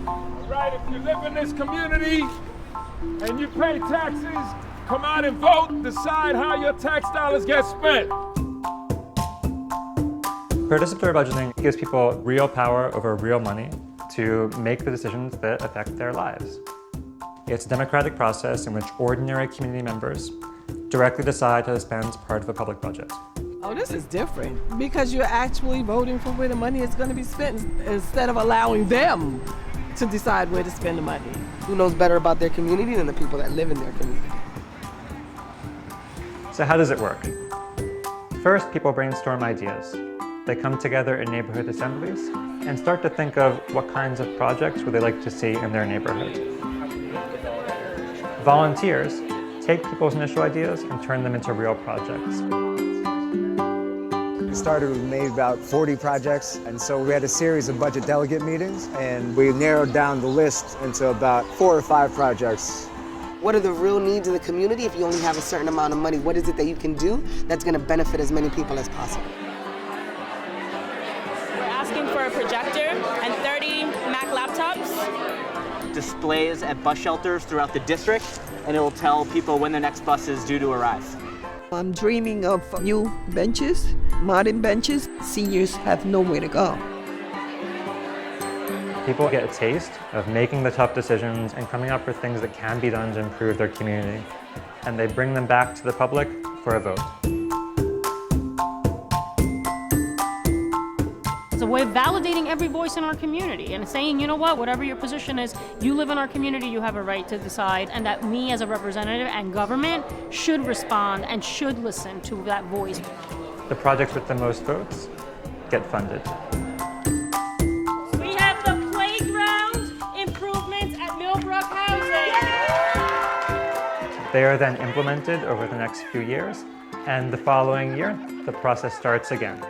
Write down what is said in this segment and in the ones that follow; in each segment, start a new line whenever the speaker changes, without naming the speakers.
All right, if you live in this community and you pay taxes, come out and vote, decide how your tax dollars get spent.
Participatory budgeting gives people real power over real money to make the decisions that affect their lives. It's a democratic process in which ordinary community members directly decide how to spend part of a public budget.
Oh, this is different because you're actually voting for where the money is going to be spent instead of allowing them to decide where to spend the money.
Who knows better about their community than the people that live in their community?
So how does it work? First, people brainstorm ideas. They come together in neighborhood assemblies and start to think of what kinds of projects would they like to see in their neighborhood. Volunteers take people's initial ideas and turn them into real projects.
We started, we made about 40 projects, and so we had a series of budget delegate meetings, and we narrowed down the list into about 4 or 5 projects.
What are the real needs of the community if you only have a certain amount of money? What is it that you can do that's going to benefit as many people as possible?
We're asking for a projector and 30 Mac laptops.
Displays at bus shelters throughout the district, and it will tell people when their next bus is due to arrive.
I'm dreaming of new benches, modern benches. Seniors have nowhere to go.
People get a taste of making the tough decisions and coming up with things that can be done to improve their community. And they bring them back to the public for a vote.
It's a way of validating every voice in our community and saying, you know what, whatever your position is, you live in our community, you have a right to decide, and that me as a representative and government should respond and should listen to that voice.
The projects with the most votes get funded.
We have the playground improvements at Millbrook Housing.
They are then implemented over the next few years, and the following year, the process starts again.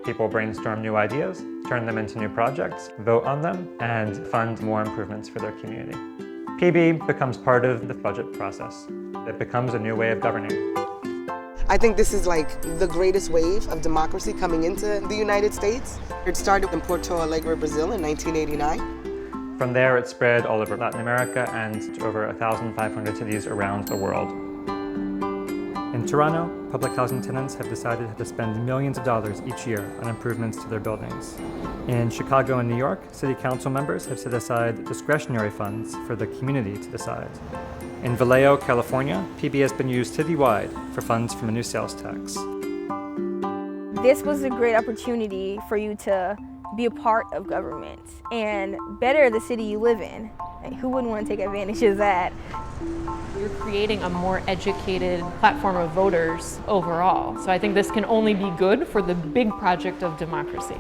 People brainstorm new ideas, turn them into new projects, vote on them, and fund more improvements for their community. PB becomes part of the budget process. It becomes a new way of governing.
I think this is like the greatest wave of democracy coming into the United States. It started in Porto Alegre, Brazil in 1989.
From there, it spread all over Latin America and to over 1,500 cities around the world. In Toronto, public housing tenants have decided to spend millions of dollars each year on improvements to their buildings. In Chicago and New York, city council members have set aside discretionary funds for the community to decide. In Vallejo, California, PB has been used citywide for funds from a new sales tax.
This was a great opportunity for you to be a part of government and better the city you live in. Who wouldn't want to take advantage of that?
You're creating a more educated platform of voters overall. So I think this can only be good for the big project of democracy.